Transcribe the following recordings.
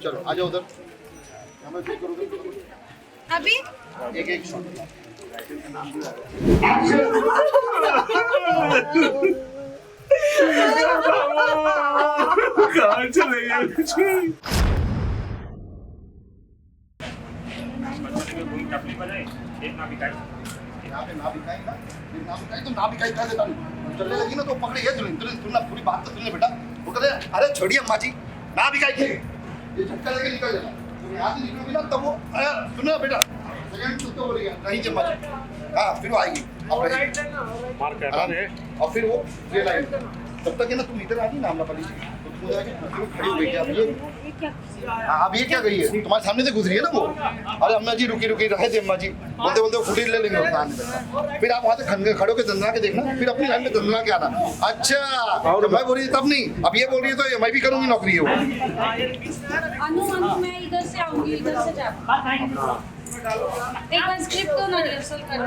चलो आ जाओ उधर। हमें चेक करो अभी एक एक शॉट। कहाँ चले गए? यहाँ पे ना बिकाई ना, ना बिकाई तो ना बिकाई कर देता हूँ। चलने लगी ना तो पकड़े ये तुमने पूरी बात तो सुन ले बेटा। वो कहते अरे छोड़िए अम्मा जी, ना बिकाई के ये झटका लेके निकल जाना। तुम यहाँ से निकलोगी ना तब वो अरे सुनो बेटा सेकंड तो बोलेगा नहीं जी अम्मा जी। हाँ फिर वो आएगी और फिर वो ये लाइन तब तक है ना तुम इधर आ गई ना अम्मा पाली जी तो तुम जाके खड़ी हो गई क्या अब ये क्या गई है तुम्हारे सामने से गुजरी है ना वो। अरे अम्मा जी रुकी रुकी रहे थे अम्मा जी बोलते बोलते वो फुटेज ले लेंगे फिर आप वहाँ से खड़े होकर दंदना के देखना फिर अपनी लाइन में दंदना के आना। अच्छा और मैं बोल रही तब नहीं अब ये बोल रही है तो मैं भी करूँगी नौकरी है वो। अनु मैं इधर से आऊंगी इधर से जा एक बार स्क्रिप्ट तो ना रिहर्सल करो।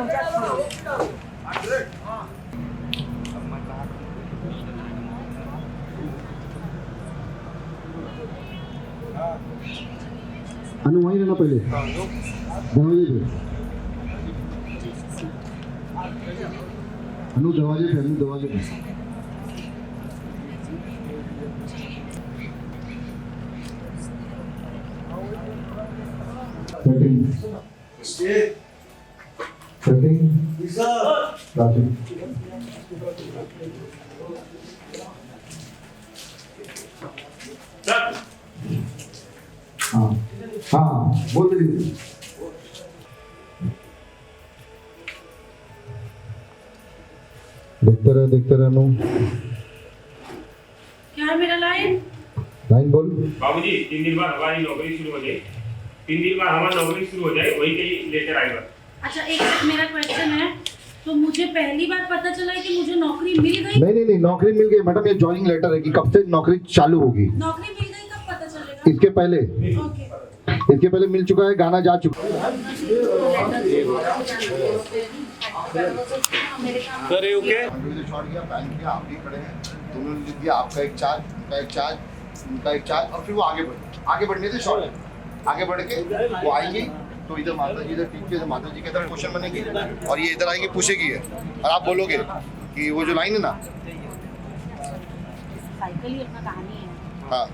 अनु वहीं रहना पहले दरवाजे पे अनु दरवाजे पे अनु दरवाजे पे हाँ हाँ बोल दीजिए। देखते रहे अनु क्या है मेरा लाइन बोल। बाबूजी 3 दिन बाद हमारी नौकरी शुरू हो जाए 3 दिन बाद हमारी नौकरी शुरू हो जाए वही कहीं लेटर आएगा। अच्छा एक मेरा क्वेश्चन है तो मुझे पहली बार पता चला है कि मुझे नौकरी मिल गई। नहीं नौकरी मिल गई मैडम ये ज्वाइनिंग लेटर है कि कब से नौकरी चालू होगी। नौकरी मिल गई कब पता चलेगा? इसके पहले ओके इसके पहले मिल चुका है गाना जा चुका है। सर ये ओके शॉट किया बैंक किया आप भी खड़े हैं दोनों ने लिख दिया आपका एक चार्ज उनका एक चार्ज उनका एक चार्ज और फिर वो आगे बढ़ने से शॉट आगे बढ़ के वो आएंगी तो इधर माता जी इधर टीम के माता जी के तरफ क्वेश्चन बनेगी और ये इधर आएंगे पूछेगी है और आप बोलोगे कि वो जो लाइन है ना साइकिल ही अपना कहानी है। हाँ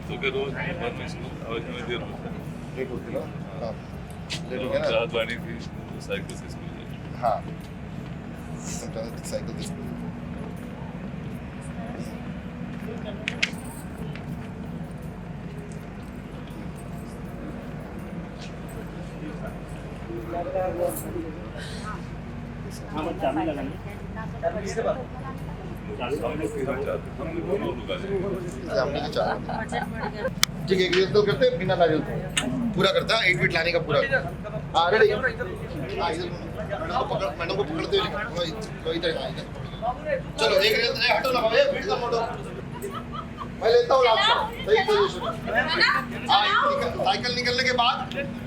तो क्या रोज बाद में इसको आवाज में देर होता है लेट होती ना हाँ लेट हो गया ना रात वाणी थी साइकिल से स्कूल जाए हाँ साइकिल से स्कूल ठीक है एक तो करते हैं बिना नारियल पूरा करता है 8 फीट लाने का पूरा। हाँ रेडी मैडम को पकड़ते हुए इधर चलो एक हटो ना भैया फीट का मोटो मैं लेता हूँ लास्ट सही पोजीशन। साइकिल निकलने के बाद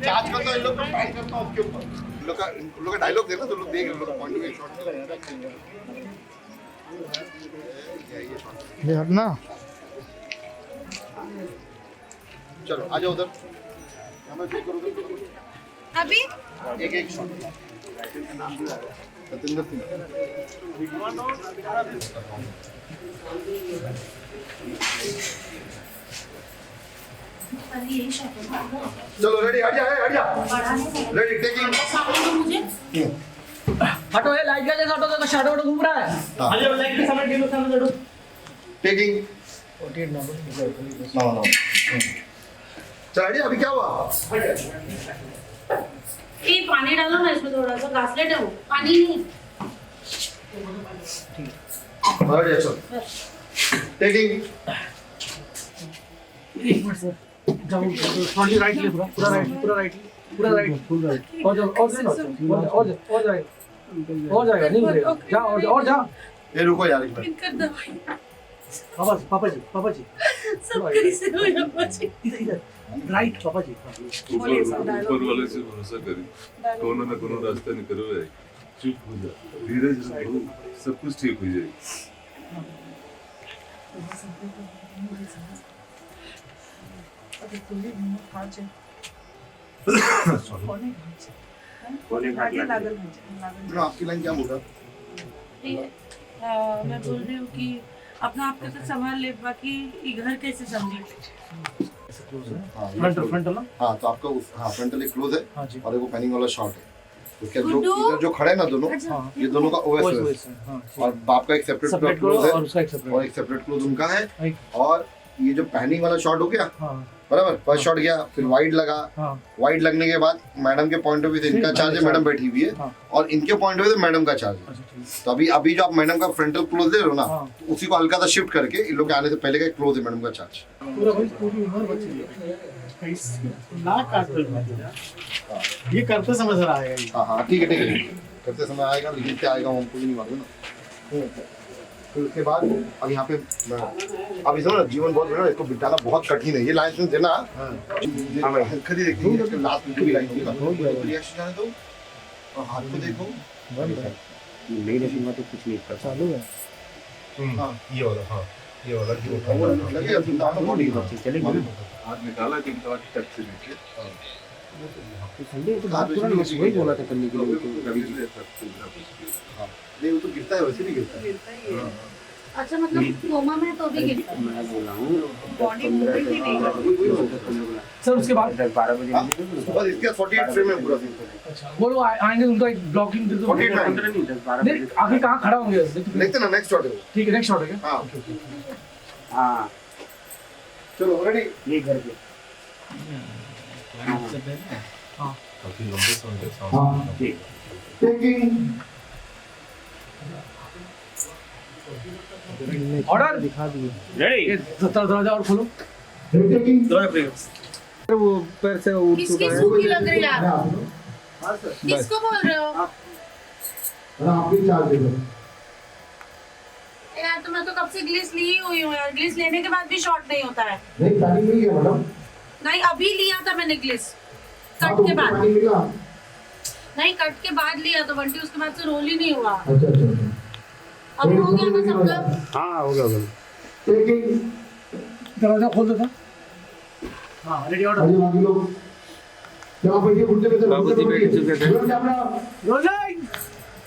चार्ज करता हूँ इन लोग को टाइम करता हूँ उसके ऊपर इन लोग का डायलॉग देखना तो लोग देख रहे लोग पॉइंट में शॉट ये हटना। चलो आ जाओ उधर। हमें चेक करो अभी एक एक शॉट। सतेंद्र सिंह यही शॉट है। चलो रेडी हट जा रेडी टेकिंग मुझे हटो ये लाइट का जैसा हटो तो शैडो घूम रहा है। अरे लाइट के सामने ढीलो सामने लड़ो टेकिंग नो चल रेडी अभी क्या हुआ? ये पानी डालो ना इसमें थोड़ा सा घासलेट है वो पानी नहीं। रेडी चल टेकिंग एक मिनट सर जाओ थोड़ी राइट ले पूरा राइट फुल राइट और जाओ और जाएगा नहीं गिरेगा जा और जा। ये रुको यार एक मिनट इनका दवाई पापा जी सब कैसे हो जाता है। इधर राइट पापा जी बोलिए सर ऊपर वाले से भरोसा करी कोनो ना कोनो रास्ता निकलो है चुप हो जा धीरज रखो सब कुछ ठीक हो जाएगा। कोने घाट लगा मैडम आपकी लाइन क्या बोल रहा है? मैं बोल रही हूँ कि अपना आप कैसे संभाल ले, बाकी ये घर कैसे संभाले। फ्रंटल ना। हाँ तो आपका हाँ फ्रंटल एक क्लोज है हाँ जी। और एक वो पैनिंग वाला शॉट है। उसके जो गुड्डू। इधर जो खड़े हैं ना दोनों, हाँ। ये दोनों का ओएस OS है, हाँ, ठीक। और बाप का एक सेपरेट सेपरेट करो क्लोज है और उसका एक और सेपरेट। एक सेपरेट क्लोज उनका है। एक- और ये जो पैनिंग वाला शॉट हो गया हाँ बराबर, फर्स्ट शॉट गया, फिर वाइड लगा, हाँ वाइड लगने के बाद मैडम के पॉइंट ऑफ व्यू से इनका ठीक, चार्ज है, मैडम बैठी हुई है, हाँ। और इनके पॉइंट ऑफ व्यू से मैडम का चार्ज है। अच्छा ठीक। तो अभी जो आप मैडम का फ्रंटल क्लोज ले रहे हो ना, हाँ। तो उसी को हल्का सा शिफ्ट करके इन लोग के आने से पहले का क्लोज है मैडम का चार्ज। पूरा भाई पूरी उम्र बची है। नाक काट रहे ये करते समय सर आएगा ये। हाँ हाँ ठीक है करते समय आएगा, लेकिन क्या आएगा वो हमको भी नहीं मालूम ना। फिर उसके बाद अब यहाँ पे अब इसमें ना जीवन बहुत बड़ा है, इसको बिताना बहुत कठिन है। ये लाइन सुन देना हल्का ही देखिए, इसके लास्ट में भी लाइन होगी, रिएक्शन जाने दो और हाथ को देखो। नहीं देखूंगा तो कुछ नहीं कर चालू है। हाँ ये वाला हाँ ये वाला जो वो लगे अब दाना बॉडी चलेगा ना। हाथ निकाला कि हाथ टच से नीचे संडे तो बात पूरा वही बोला था करने के लिए तो रवि जी। नहीं वो तो गिरता है, वैसे नहीं गिरता है। अच्छा मतलब कोमा में तो भी गिरता है। मैं बोल रहा हूँ बॉडी मूवमेंट ही नहीं सर उसके बाद 10-12 बजे हाँ, बस इसके 48 फ्रेम में पूरा सीन। अच्छा वो लोग आएंगे उनका एक ब्लॉकिंग दे दो। 48 में। 15 नहीं 10-12 नहीं बजे आगे कहाँ खड़ा होंगे देखते ना नेक्स्ट शॉट है वो। ठीक है नेक्स्ट शॉट है क्या? हाँ हाँ चलो रेडी। ये घर पे हाँ काफी लंबे समय तक सांस हाँ। लेना। ठीक टेकिंग ऑर्डर रेडी दरवाजा और खोलो। टेकिंग वो पैर से उठ किसकी सूखी लग रही है आप? हाँ सर किसको बोल रहे हो आप भी चार्ज दे दो। यार? तो मैं तो कब से ग्लिस ली हुई हूँ यार, ग्लिस लेने के बाद भी शॉर्ट नहीं होता है। नहीं पैनिंग नहीं है मैडम, नहीं अभी लिया था मैंने ग्लिस, कट के बाद। पैनिंग मिला। नहीं कट के बाद लिया तो बंटी, उसके बाद से रोल ही नहीं हुआ। अच्छा अब हो गया ना सबका। हाँ हो गया टेकिंग दरवाजा खोल देता। हाँ रेडी ऑर्डर। आगे बाकी लोग क्या बैठिए घुटने पे। बाबूजी बैठ चुके थे। Roll camera rolling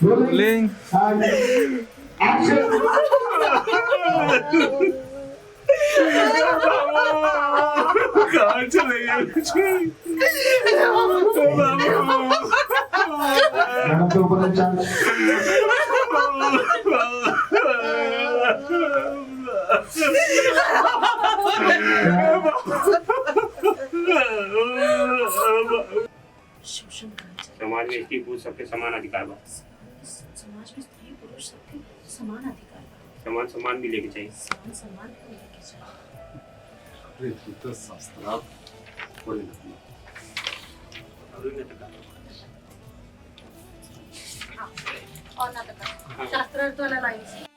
rolling and action. कहाँ चले गए? मैडम के ऊपर चार्ज। शोषण कल्चर। समाज में स्त्री पुरुष सबके समान अधिकार बा। समाज में स्त्री पुरुष सबके समान अधिकार है। समान भी लेके चाहिए। समान को लेके चलो। अरे तू तो शास्त्रार्थ पढ़े ना। हाँ, और ना तक शास्त्रार्थ वाला लाइन से